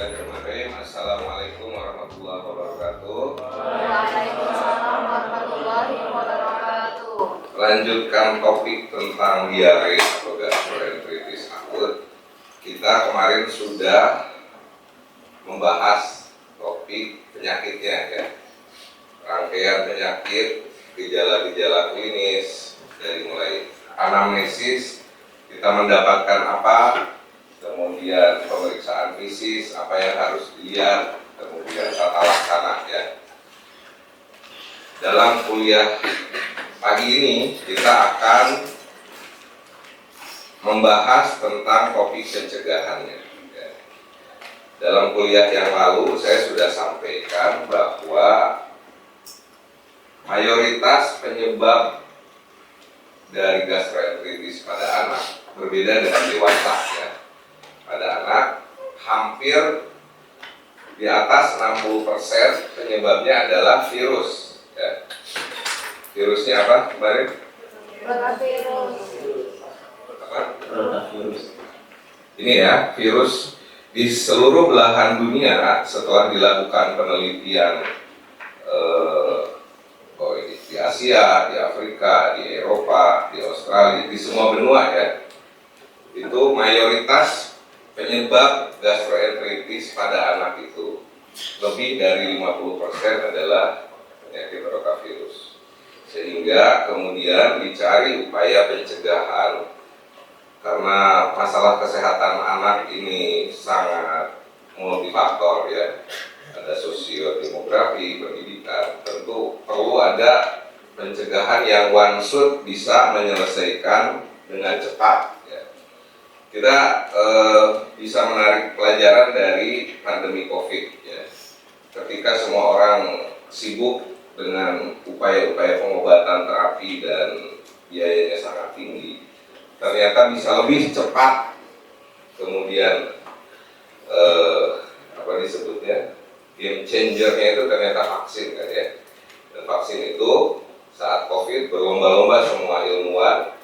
Bismillahirrahmanirrahim. Assalamualaikum warahmatullahi wabarakatuh. Waalaikumsalam warahmatullahi wabarakatuh. Lanjutkan topik tentang diare atau gastroenteritis akut. Kita kemarin sudah membahas topik penyakitnya ya. Rangkaian penyakit, gejala-gejala klinis, dari mulai anamnesis, kita mendapatkan apa, kemudian pemeriksaan fisik, apa yang harus dilihat, kemudian tata laksana ya. Dalam kuliah pagi ini kita akan membahas tentang topik pencegahannya ya. Dalam kuliah yang lalu saya sudah sampaikan bahwa mayoritas penyebab dari gastroenteritis pada anak berbeda dengan dewasa ya. Pada anak hampir di atas 60% penyebabnya adalah virus ya. Virusnya apa kemarin? Rotavirus. Ini ya, virus di seluruh belahan dunia setelah dilakukan penelitian di Asia, di Afrika, di Eropa, di Australia, di semua benua ya, itu mayoritas penyebab gastroenteritis pada anak itu lebih dari 50% adalah penyakit rotavirus. Sehingga kemudian dicari upaya pencegahan karena masalah kesehatan anak ini sangat multifaktor ya. Ada sosiodemografi, pendidikan, tentu perlu ada pencegahan yang one shot bisa menyelesaikan dengan cepat ya. Kita bisa menarik pelajaran dari pandemi COVID ya. Ketika semua orang sibuk dengan upaya-upaya pengobatan, terapi dan biayanya sangat tinggi, ternyata bisa lebih cepat kemudian apa disebutnya, game changernya itu ternyata vaksin kan ya. Dan vaksin itu saat COVID berlomba-lomba semua ilmuwan,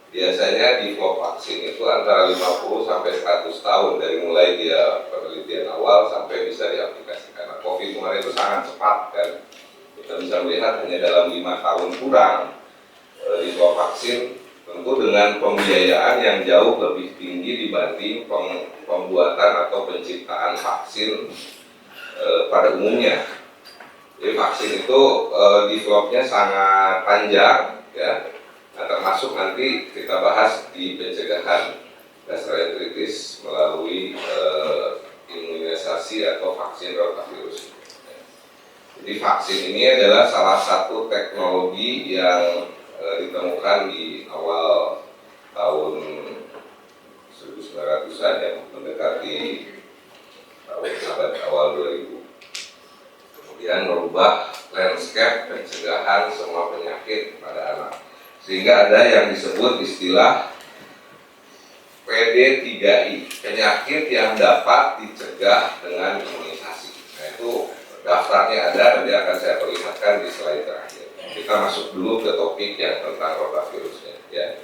biasanya develop vaksin itu antara 50 sampai 100 tahun dari mulai dia penelitian awal sampai bisa diaplikasikan. Nah, COVID kemarin itu sangat cepat kan. Kita bisa melihat hanya dalam 5 tahun kurang develop vaksin, tentu dengan pembiayaan yang jauh lebih tinggi dibanding pembuatan atau penciptaan vaksin pada umumnya. Jadi vaksin itu developnya sangat panjang ya. Nah, termasuk nanti kita bahas di pencegahan gastroenteritis melalui imunisasi atau vaksin rotavirus. Jadi vaksin ini adalah salah satu teknologi yang ditemukan di awal tahun 1900-an yang mendekati abad awal 2000. Kemudian merubah landscape pencegahan semua penyakit pada anak. Sehingga ada yang disebut istilah PD3I, penyakit yang dapat dicegah dengan imunisasi. Nah itu daftarnya ada, nanti akan saya perlihatkan di slide terakhir. Kita masuk dulu ke topik yang tentang rotavirusnya ya.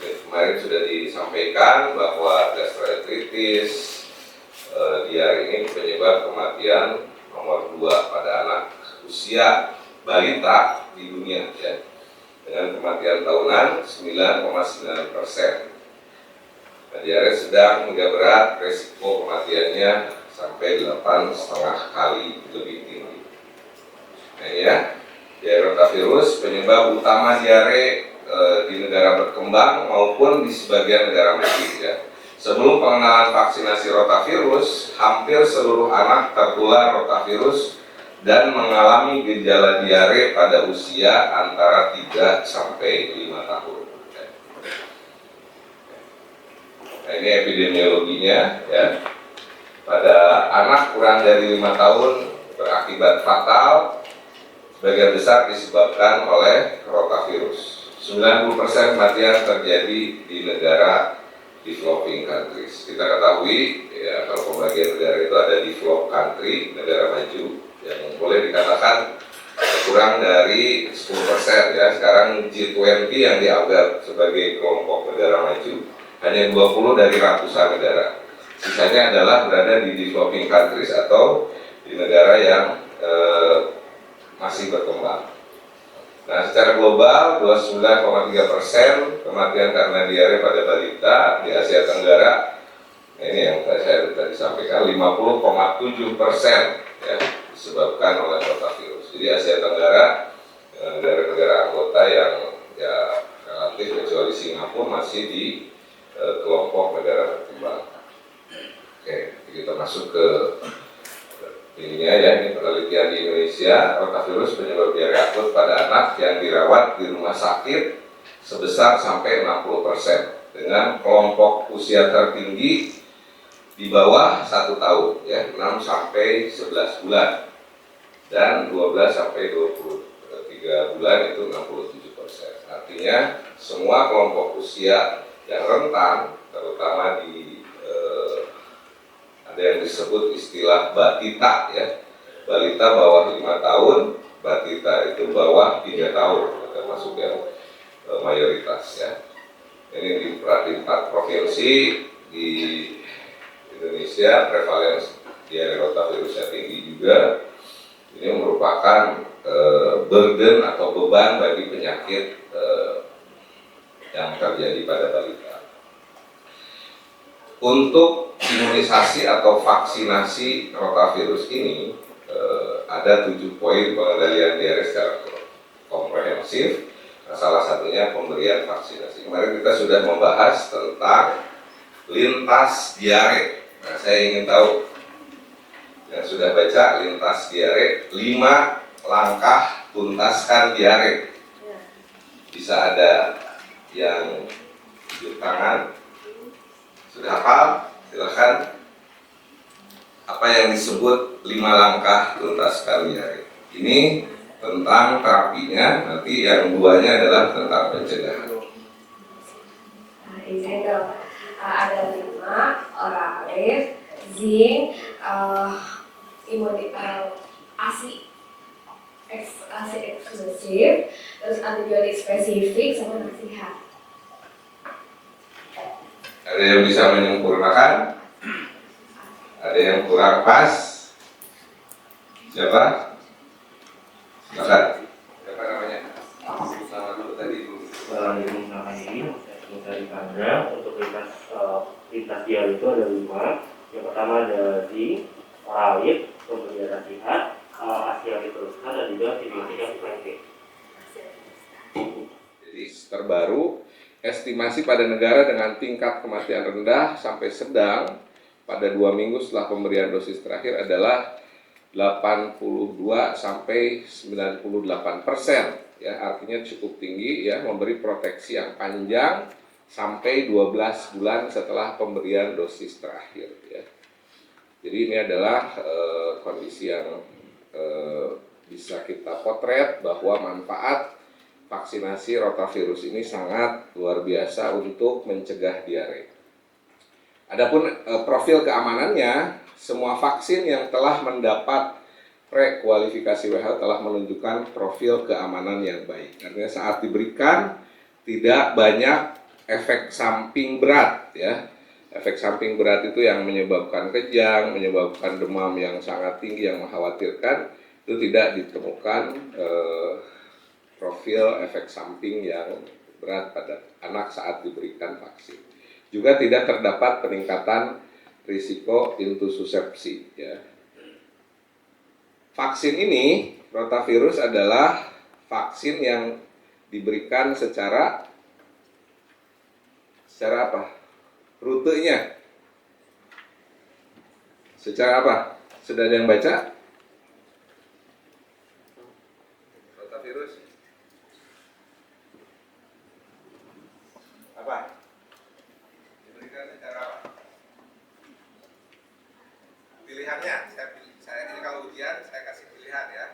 Kemarin sudah disampaikan bahwa gastroenteritis diare ini penyebab kematian nomor 2 pada anak usia balita di dunia ya. Dengan kematian tahunan 9,9%. Nah, diare sedang hingga berat, resiko kematiannya sampai 8,5 kali lebih tinggi. Nah ya, diare rotavirus penyebab utama diare di negara berkembang maupun di sebagian negara maju ya. Sebelum pengenalan vaksinasi rotavirus, hampir seluruh anak tertular rotavirus dan mengalami gejala diare pada usia antara 3 sampai 5 tahun. Nah, ini epidemiologinya ya. Pada anak kurang dari 5 tahun berakibat fatal, sebagian besar disebabkan oleh rotavirus. 90% kematian terjadi di negara developing countries. Kita ketahui ya, kalau pembagian negara itu ada developed country, negara maju, yang boleh dikatakan kurang dari 10% ya. Sekarang G20 yang dianggap sebagai kelompok negara maju hanya 20 dari ratusan negara. Sisanya adalah berada di developing countries atau di negara yang masih berkembang. Nah, secara global 29,3% kematian karena diare pada balita di Asia Tenggara. Nah, ini yang saya tadi sampaikan, 50,7% ya, disebabkan oleh rotavirus. Jadi Asia Tenggara, negara-negara anggota yang ya relatif kecuali Singapura masih di kelompok negara berkembang. Oke, kita masuk ke ininya ya, ini penelitian di Indonesia, rotavirus penyebab diare akut pada anak yang dirawat di rumah sakit sebesar sampai 60% dengan kelompok usia tertinggi di bawah 1 tahun ya, 6 sampai 11 bulan dan 12 sampai 23 bulan itu 67%. Artinya semua kelompok usia yang rentan, terutama di ada yang disebut istilah batita ya, balita bawah 5 tahun, batita itu bawah 3 tahun, termasuk yang mayoritas ya. Ini di 4 provinsi di Indonesia prevalensi diare rotavirusnya tinggi juga. Ini merupakan burden atau beban bagi penyakit yang terjadi pada balita. Untuk imunisasi atau vaksinasi rotavirus ini ada 7 poin pengendalian diare secara komprehensif. Nah, salah satunya pemberian vaksinasi. Kemarin kita sudah membahas tentang lintas diare. Nah, saya ingin tahu yang sudah baca lintas diare, 5 langkah tuntaskan diare. Bisa ada yang tunjuk tangan. Sudah hafal? Silakan. Apa yang disebut 5 langkah tuntaskan diare? Ini tentang terapinya, nanti yang 2-nya adalah tentang pencegahan. Nah, ini ada 5, oralis, zinc, ASI eksklusif, terus antibiotik spesifik, sama nasihat. Ada yang bisa menyempurnakan? Ada yang kurang pas? Siapa? Silakan. Siapa namanya? Sama dulu tadi dulu. Digunakan ini dari Kandra untuk lintas diare itu ada 5. Yang pertama ada di oralit, kemudian nasihat, ASI diteruskan, dan juga antibiotik yang preventif. Jadi terbaru, estimasi pada negara dengan tingkat kematian rendah sampai sedang pada 2 minggu setelah pemberian dosis terakhir adalah 82 sampai 98%. Ya, artinya cukup tinggi ya, memberi proteksi yang panjang sampai 12 bulan setelah pemberian dosis terakhir ya. Jadi ini adalah kondisi yang bisa kita potret bahwa manfaat vaksinasi rotavirus ini sangat luar biasa untuk mencegah diare. Adapun profil keamanannya, semua vaksin yang telah mendapat prekualifikasi WHO telah menunjukkan profil keamanan yang baik. Artinya saat diberikan tidak banyak efek samping berat ya. Efek samping berat itu yang menyebabkan kejang, menyebabkan demam yang sangat tinggi yang mengkhawatirkan, itu tidak ditemukan profil efek samping yang berat pada anak saat diberikan vaksin. Juga tidak terdapat peningkatan risiko intussusepsi ya. Vaksin ini, rotavirus adalah vaksin yang diberikan secara apa? Rutenya. Secara apa? Sudah ada yang baca? Rotavirus. Apa? Diberikan secara apa? Pilihannya, saya ini kalau ujian saya kasih pilihan ya.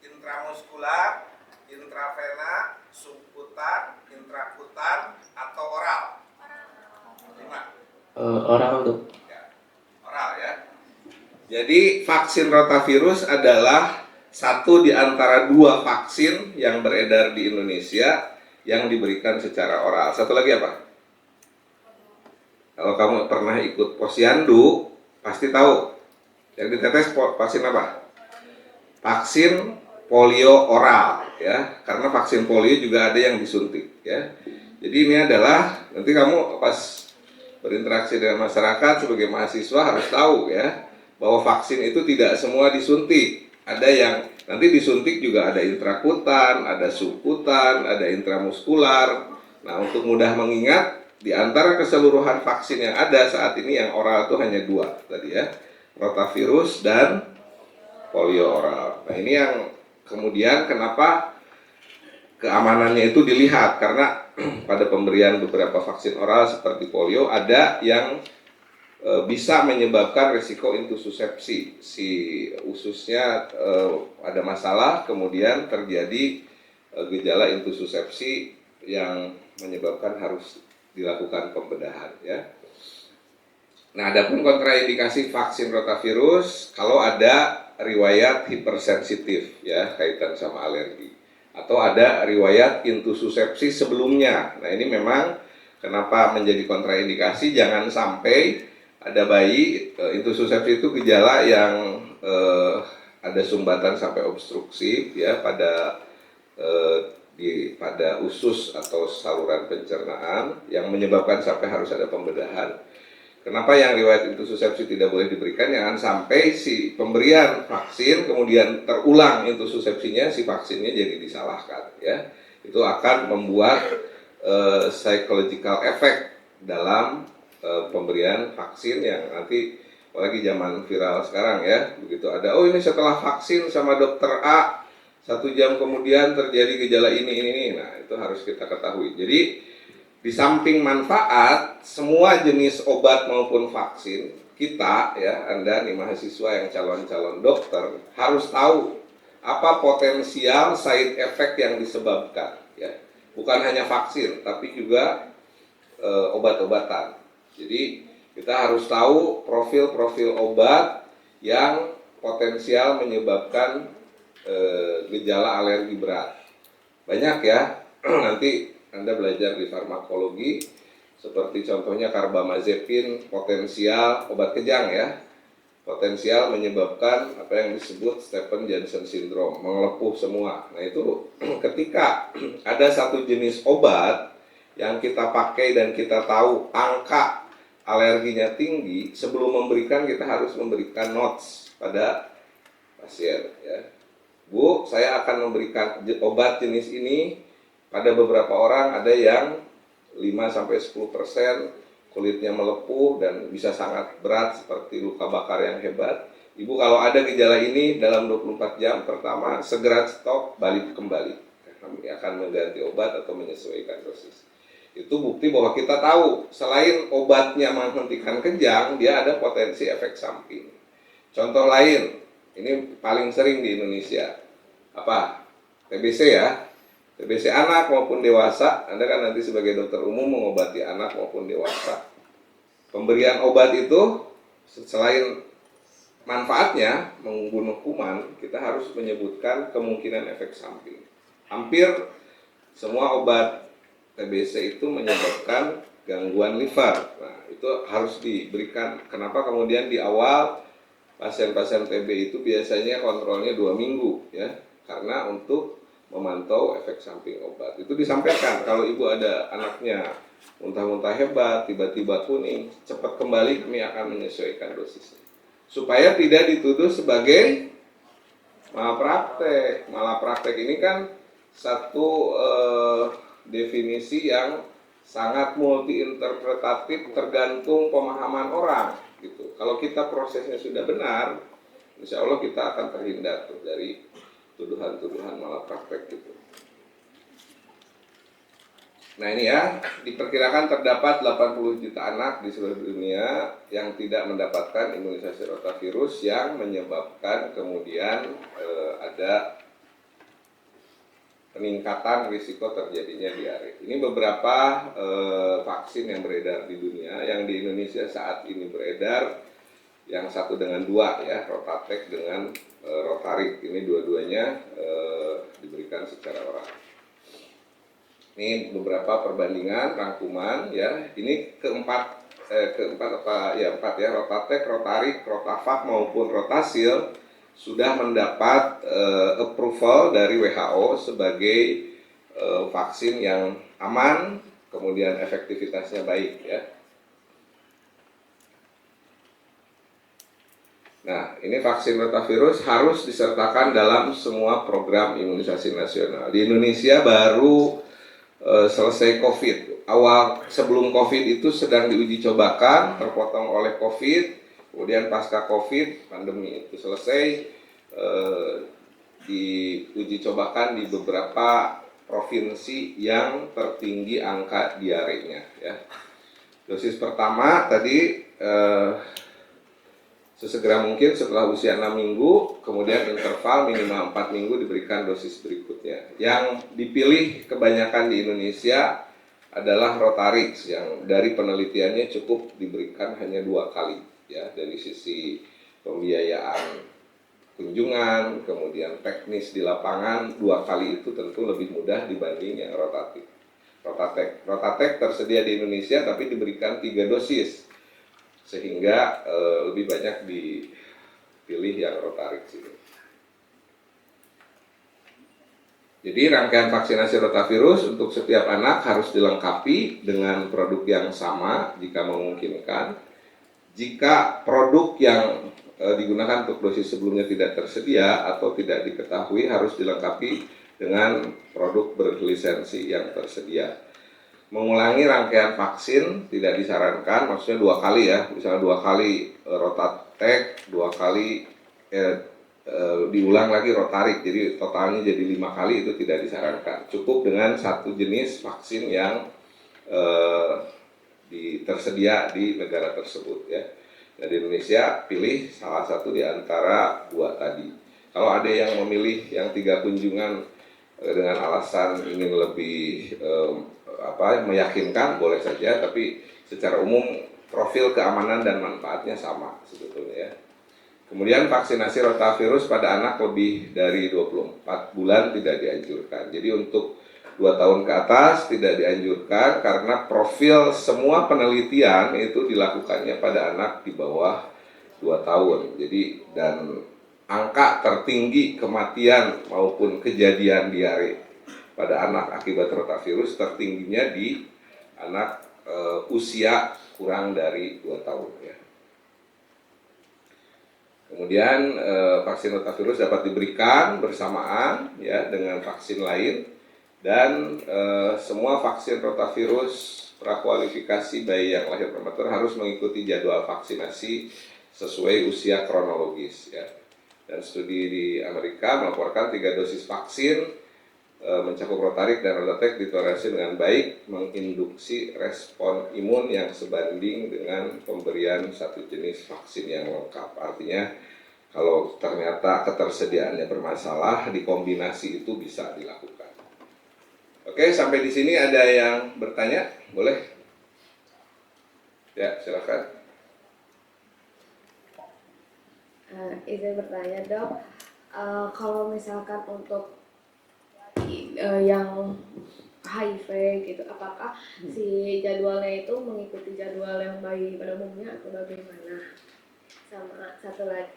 Intramuskular, intravena, subkutan, intrakutan, atau oral. 5. Oral untuk Ya, oral ya. Jadi vaksin rotavirus adalah satu di antara 2 vaksin yang beredar di Indonesia yang diberikan secara oral. Satu lagi apa? Kalau kamu pernah ikut posyandu, pasti tahu. Yang ditetes vaksin apa? Vaksin polio oral, ya. Karena vaksin polio juga ada yang disuntik, ya. Jadi ini adalah nanti kamu pas berinteraksi dengan masyarakat sebagai mahasiswa harus tahu, ya, bahwa vaksin itu tidak semua disuntik. Ada yang nanti disuntik juga ada intrakutan, ada subkutan, ada intramuskular. Nah, untuk mudah mengingat, di antara keseluruhan vaksin yang ada saat ini yang oral itu hanya 2 tadi, ya, rotavirus dan polio oral. Nah, ini yang kemudian kenapa keamanannya itu dilihat, karena pada pemberian beberapa vaksin oral seperti polio ada yang bisa menyebabkan risiko intussusepsi, si ususnya ada masalah, kemudian terjadi gejala intussusepsi yang menyebabkan harus dilakukan pembedahan, ya. Nah, adapun kontraindikasi vaksin rotavirus kalau ada riwayat hipersensitif, ya, kaitan sama alergi, atau ada riwayat intussusepsi sebelumnya. Nah, ini memang kenapa menjadi kontraindikasi, jangan sampai ada bayi intussusepsi itu gejala yang ada sumbatan sampai obstruksi, ya, pada pada usus atau saluran pencernaan yang menyebabkan sampai harus ada pembedahan. Kenapa yang riwayat intussusepsi tidak boleh diberikan? Jangan sampai si pemberian vaksin kemudian terulang intussusepsinya, si vaksinnya jadi disalahkan, ya. Itu akan membuat psychological effect dalam pemberian vaksin yang nanti, apalagi zaman viral sekarang, ya, begitu ada, oh ini setelah vaksin sama dokter A 1 jam kemudian terjadi gejala ini. Nah, itu harus kita ketahui. Jadi di samping manfaat semua jenis obat maupun vaksin, kita, ya, Anda nih mahasiswa yang calon-calon dokter harus tahu apa potensial side effect yang disebabkan, ya. Bukan hanya vaksin tapi juga obat-obatan. Jadi kita harus tahu profil-profil obat yang potensial menyebabkan gejala alergi berat. Banyak, ya. Nanti Anda belajar di farmakologi, seperti contohnya karbamazepin, potensial obat kejang, ya, potensial menyebabkan apa yang disebut Stevens-Johnson syndrome, melepuh semua. Nah, itu ketika ada satu jenis obat yang kita pakai dan kita tahu angka alerginya tinggi, sebelum memberikan kita harus memberikan notes pada pasien, ya. Bu, saya akan memberikan obat jenis ini pada beberapa orang, ada yang 5-10% kulitnya melepuh dan bisa sangat berat seperti luka bakar yang hebat. Ibu, kalau ada gejala ini dalam 24 jam pertama segera stop, balik kembali. Kami akan mengganti obat atau menyesuaikan dosis. Itu bukti bahwa kita tahu selain obatnya menghentikan kejang, dia ada potensi efek samping. Contoh lain, ini paling sering di Indonesia, apa? TBC, ya. TBC anak maupun dewasa. Anda kan nanti sebagai dokter umum mengobati anak maupun dewasa. Pemberian obat itu selain manfaatnya membunuh kuman, kita harus menyebutkan kemungkinan efek samping. Hampir semua obat TBC itu menyebabkan gangguan liver. Nah, itu harus diberikan. Kenapa kemudian di awal pasien-pasien TB itu biasanya kontrolnya 2 minggu, ya, karena untuk memantau efek samping obat. Itu disampaikan, kalau ibu ada anaknya muntah-muntah hebat, tiba-tiba kuning, cepat kembali, kami akan menyesuaikan dosisnya. Supaya tidak dituduh sebagai malapraktek. Malapraktek ini kan satu definisi yang sangat multi interpretatif, tergantung pemahaman orang, gitu. Kalau kita prosesnya sudah benar, insya Allah kita akan terhindar dari tuduhan-tuduhan malapraktek, gitu. Nah, ini, ya, diperkirakan terdapat 80 juta anak di seluruh dunia yang tidak mendapatkan imunisasi rotavirus yang menyebabkan kemudian ada peningkatan risiko terjadinya diare. Ini beberapa vaksin yang beredar di dunia. Yang di Indonesia saat ini beredar yang 1 dengan 2, ya, Rotatek dengan Rotarik. Ini dua-duanya diberikan secara oral. Ini beberapa perbandingan rangkuman, ya. Ini keempat keempat apa ya empat ya, Rotatek, Rotarik, Rotavac maupun Rotasil sudah mendapat approval dari WHO sebagai vaksin yang aman, kemudian efektivitasnya baik ya. Nah, ini vaksin rotavirus harus disertakan dalam semua program imunisasi nasional. Di Indonesia baru selesai COVID. Awal sebelum COVID itu sedang diuji cobakan, terpotong oleh COVID, kemudian pasca COVID, pandemi itu selesai, diuji cobakan di beberapa provinsi yang tertinggi angka diarenya. Ya. Dosis pertama tadi sesegera mungkin setelah usia 6 minggu, kemudian interval minimal 4 minggu diberikan dosis berikutnya. Yang dipilih kebanyakan di Indonesia adalah Rotarix yang dari penelitiannya cukup diberikan hanya 2 kali ya, dari sisi pembiayaan kunjungan, kemudian teknis di lapangan 2 kali itu tentu lebih mudah dibanding yang Rotatek. Rotatek tersedia di Indonesia tapi diberikan 3 dosis sehingga lebih banyak dipilih yang Rotarix ini. Jadi rangkaian vaksinasi rotavirus untuk setiap anak harus dilengkapi dengan produk yang sama jika memungkinkan. Jika produk yang digunakan untuk dosis sebelumnya tidak tersedia atau tidak diketahui harus dilengkapi dengan produk berlisensi yang tersedia. Mengulangi rangkaian vaksin tidak disarankan, maksudnya 2 kali ya, misalnya 2 kali Rotatek, 2 kali diulang lagi Rotarik, jadi totalnya jadi 5 kali itu tidak disarankan. Cukup dengan 1 jenis vaksin yang tersedia di negara tersebut ya. Nah, di Indonesia pilih salah satu di antara 2 tadi. Kalau ada yang memilih yang 3 kunjungan dengan alasan ingin lebih meyakinkan boleh saja, tapi secara umum profil keamanan dan manfaatnya sama sebetulnya ya. Kemudian vaksinasi rotavirus pada anak lebih dari 24 bulan tidak dianjurkan. Jadi untuk 2 tahun ke atas tidak dianjurkan karena profil semua penelitian itu dilakukannya pada anak di bawah 2 tahun. Jadi dan angka tertinggi kematian maupun kejadian diare pada anak akibat rotavirus tertingginya di anak usia kurang dari 2 tahun ya. Kemudian vaksin rotavirus dapat diberikan bersamaan ya dengan vaksin lain dan semua vaksin rotavirus prakualifikasi bayi yang lahir prematur harus mengikuti jadwal vaksinasi sesuai usia kronologis ya. Dan studi di Amerika melaporkan 3 dosis vaksin mencakup Rotarik dan Rotatek ditoleransi dengan baik, menginduksi respon imun yang sebanding dengan pemberian 1 jenis vaksin yang lengkap. Artinya kalau ternyata ketersediaannya bermasalah, dikombinasi itu bisa dilakukan. Oke, sampai di sini ada yang bertanya? Boleh? Ya, silakan. Izin bertanya dok, kalau misalkan untuk yang HIV gitu, apakah si jadwalnya itu mengikuti jadwal yang bayi pada umumnya atau bagaimana? Sama satu lagi,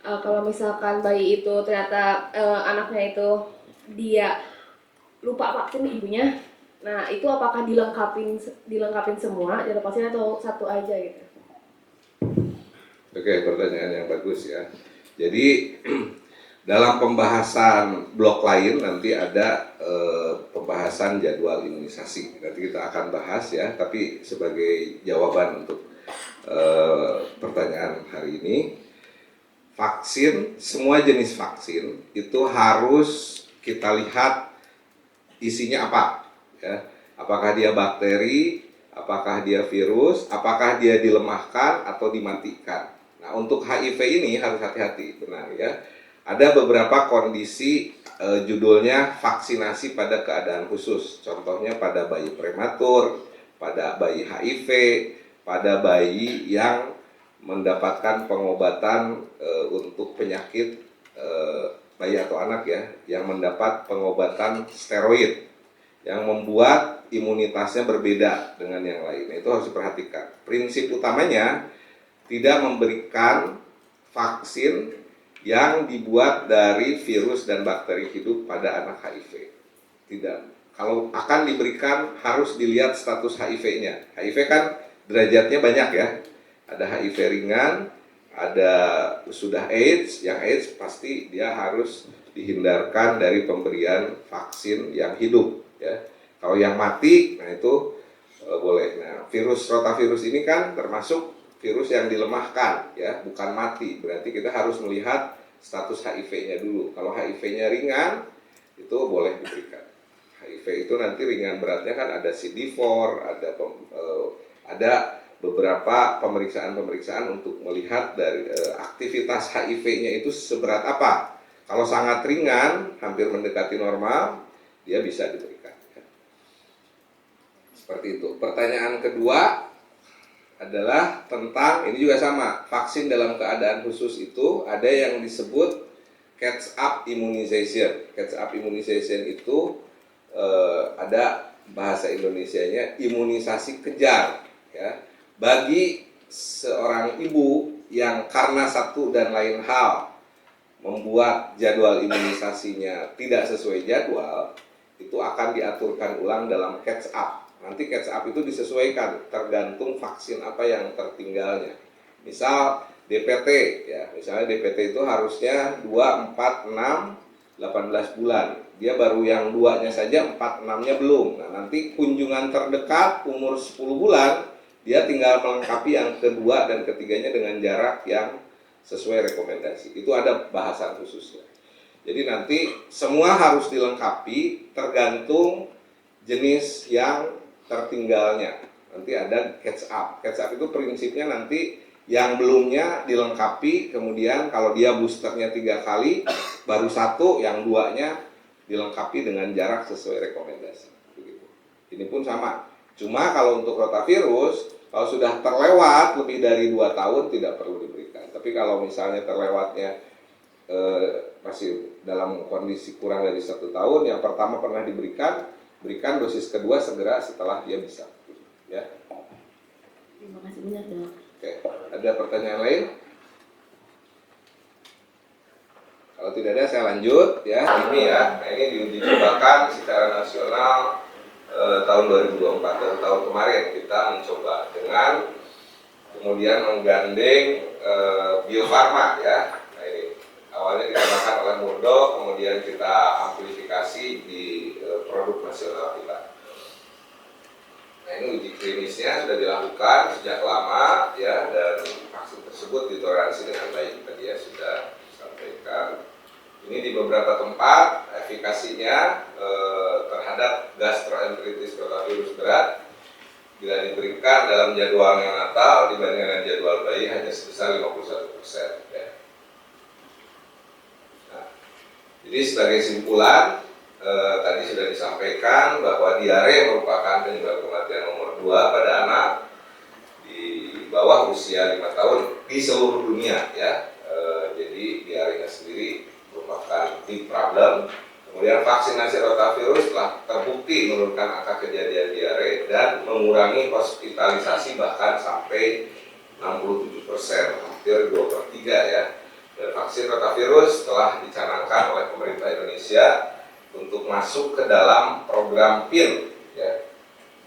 kalau misalkan bayi itu ternyata anaknya itu dia lupa vaksin ibunya, nah itu apakah dilengkapin semua jadwal vaksin atau satu aja gitu? Oke, pertanyaan yang bagus ya. Jadi dalam pembahasan blok lain nanti ada pembahasan jadwal imunisasi. Nanti kita akan bahas ya, tapi sebagai jawaban untuk pertanyaan hari ini, vaksin, semua jenis vaksin itu harus kita lihat isinya apa. Ya. Apakah dia bakteri, apakah dia virus, apakah dia dilemahkan atau dimatikan. Nah, untuk HIV ini harus hati-hati, benar ya. Ada beberapa kondisi judulnya vaksinasi pada keadaan khusus. Contohnya pada bayi prematur, pada bayi HIV, pada bayi yang mendapatkan pengobatan untuk penyakit bayi atau anak ya, yang mendapat pengobatan steroid. yang membuat imunitasnya berbeda dengan yang lain. Itu harus diperhatikan. Prinsip utamanya tidak memberikan vaksin yang dibuat dari virus dan bakteri hidup pada anak HIV. Tidak. Kalau akan diberikan harus dilihat status HIV-nya. HIV kan derajatnya banyak ya. Ada HIV ringan, ada sudah AIDS. Yang AIDS pasti dia harus dihindarkan dari pemberian vaksin yang hidup ya. Kalau yang mati, nah itu boleh. Nah, virus rotavirus ini kan termasuk virus yang dilemahkan ya, bukan mati. Berarti kita harus melihat status HIV-nya dulu. Kalau HIV-nya ringan, itu boleh diberikan. HIV itu nanti ringan beratnya kan ada CD4, ada beberapa pemeriksaan untuk melihat dari aktivitas HIV-nya itu seberat apa. Kalau sangat ringan, hampir mendekati normal, dia bisa diberikan. Seperti itu. Pertanyaan kedua adalah tentang, ini juga sama, vaksin dalam keadaan khusus itu ada yang disebut catch up immunization. Catch up immunization itu ada bahasa Indonesianya imunisasi kejar ya. Bagi seorang ibu yang karena satu dan lain hal membuat jadwal imunisasinya tidak sesuai jadwal, itu akan diaturkan ulang dalam catch up. Nanti catch up itu disesuaikan tergantung vaksin apa yang tertinggalnya. Misal DPT ya, misalnya DPT itu harusnya 2, 4, 6, 18 bulan. Dia baru yang 2-nya saja, 4, 6-nya belum. Nah, nanti kunjungan terdekat umur 10 bulan, dia tinggal melengkapi yang kedua dan ketiganya dengan jarak yang sesuai rekomendasi. Itu ada bahasan khususnya. Jadi nanti semua harus dilengkapi tergantung jenis yang tertinggalnya. Nanti ada catch up. Catch up itu prinsipnya nanti yang belumnya dilengkapi, kemudian kalau dia boosternya 3 kali, baru 1, yang 2-nya dilengkapi dengan jarak sesuai rekomendasi. Begitu. Ini pun sama. Cuma kalau untuk rotavirus, kalau sudah terlewat lebih dari 2 tahun tidak perlu diberikan. Tapi kalau misalnya terlewatnya masih dalam kondisi kurang dari 1 tahun, yang pertama pernah diberikan, berikan dosis kedua segera setelah dia bisa. Ya. Terima kasih banyak dok. Oke, ada pertanyaan lain? Kalau tidak ada saya lanjut ya. Ini ya, nah ini diuji cobakan secara nasional tahun 2024 dan tahun kemarin kita mencoba dengan kemudian menggandeng Bio Farma ya. Nah ini awalnya dikembangkan oleh Murdoch, kemudian kita amplifikasi di produk nasional kita. Nah ini uji klinisnya sudah dilakukan sejak lama ya, dan vaksin tersebut ditoleransi dengan baik. Tadi ya sudah disampaikan. Ini di beberapa tempat efikasinya terhadap gastroenteritis rotavirus berat bila diberikan dalam jadwal neonatal dibanding dengan jadwal bayi hanya sebesar 51%. Ya. Nah, jadi sebagai simpulan tadi sudah disampaikan bahwa diare merupakan penyebab kematian nomor 2 pada anak di bawah usia 5 tahun di seluruh dunia ya. Jadi diarenya sendiri merupakan big problem. Kemudian vaksinasi rotavirus telah terbukti menurunkan angka kejadian diare dan mengurangi hospitalisasi bahkan sampai 67%, hampir 2/3 ya. Dan vaksin rotavirus telah dicanangkan oleh pemerintah Indonesia untuk masuk ke dalam program PIN ya,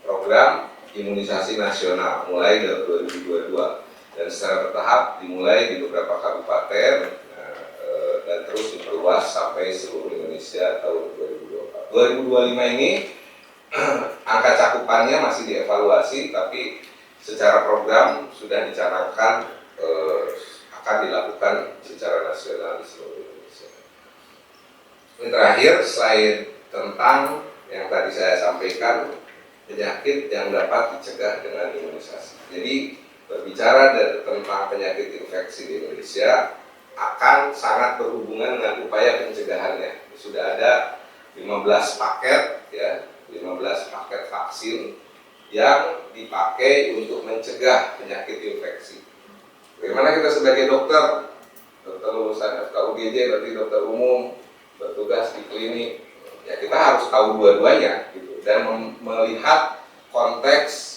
program imunisasi nasional mulai dari 2022 dan secara bertahap dimulai di beberapa kabupaten dan terus diperluas sampai seluruh Indonesia tahun 2024. 2025 ini angka cakupannya masih dievaluasi, tapi secara program sudah dicanangkan akan dilakukan secara nasional di seluruh Indonesia. Ini terakhir, selain tentang yang tadi saya sampaikan, penyakit yang dapat dicegah dengan imunisasi. Jadi berbicara tentang penyakit infeksi di Indonesia akan sangat berhubungan dengan upaya pencegahannya. Sudah ada 15 paket ya, 15 paket vaksin yang dipakai untuk mencegah penyakit infeksi. Bagaimana kita sebagai dokter lulusan FKUGJ, berarti dokter umum, bertugas di klinik, ya kita harus tahu dua-duanya gitu. dan melihat konteks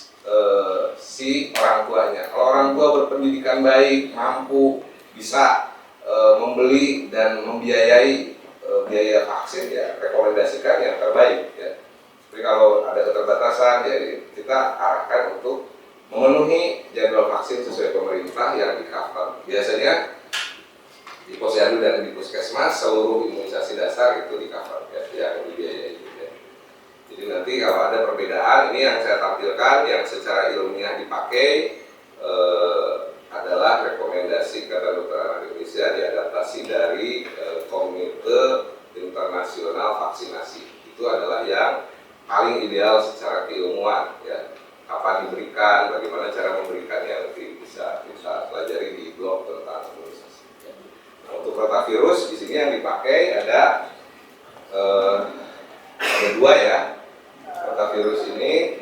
si orang tuanya. Kalau orang tua berpendidikan baik, mampu, bisa membeli dan membiayai biaya vaksin, ya rekomendasikan yang terbaik ya. Tapi kalau ada keterbatasan, ya kita arahkan untuk memenuhi jadwal vaksin sesuai pemerintah yang di cover. Biasanya di posyandu dan di puskesmas seluruh imunisasi dasar itu di cover ya, yang dibiayai ya. Jadi nanti kalau ada perbedaan, ini yang saya tampilkan yang secara ilmiah dipakai adalah rekomendasi kata Dokter Anak Indonesia diadaptasi dari Komite Internasional Vaksinasi. Itu adalah yang paling ideal secara keilmuan ya. Kapan diberikan, bagaimana cara memberikannya, nanti bisa kita pelajari di blog tentang imunisasi. Nah, untuk rotavirus di sini yang dipakai ada dua ya. Rotavirus ini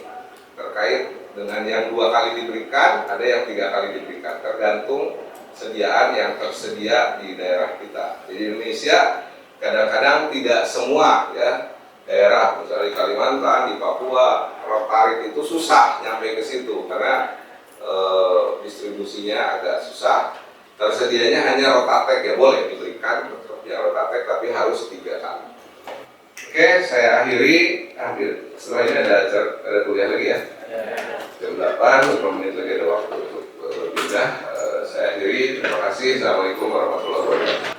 terkait dengan yang 2 kali diberikan, ada yang 3 kali diberikan, tergantung sediaan yang tersedia di daerah kita. Di Indonesia kadang-kadang tidak semua ya daerah, misalnya di Kalimantan, di Papua, rotarik itu susah nyampe ke situ karena distribusinya agak susah. Tersedianya hanya rotatek, ya boleh diberikan ya rotatek, tapi harus 3 kali. Oke, saya akhiri. Setelah ini ada kuliah lagi ya. Jam 8, 5 menit lagi ada waktu untuk berpindah. Saya akhiri. Terima kasih. Assalamualaikum warahmatullahi wabarakatuh.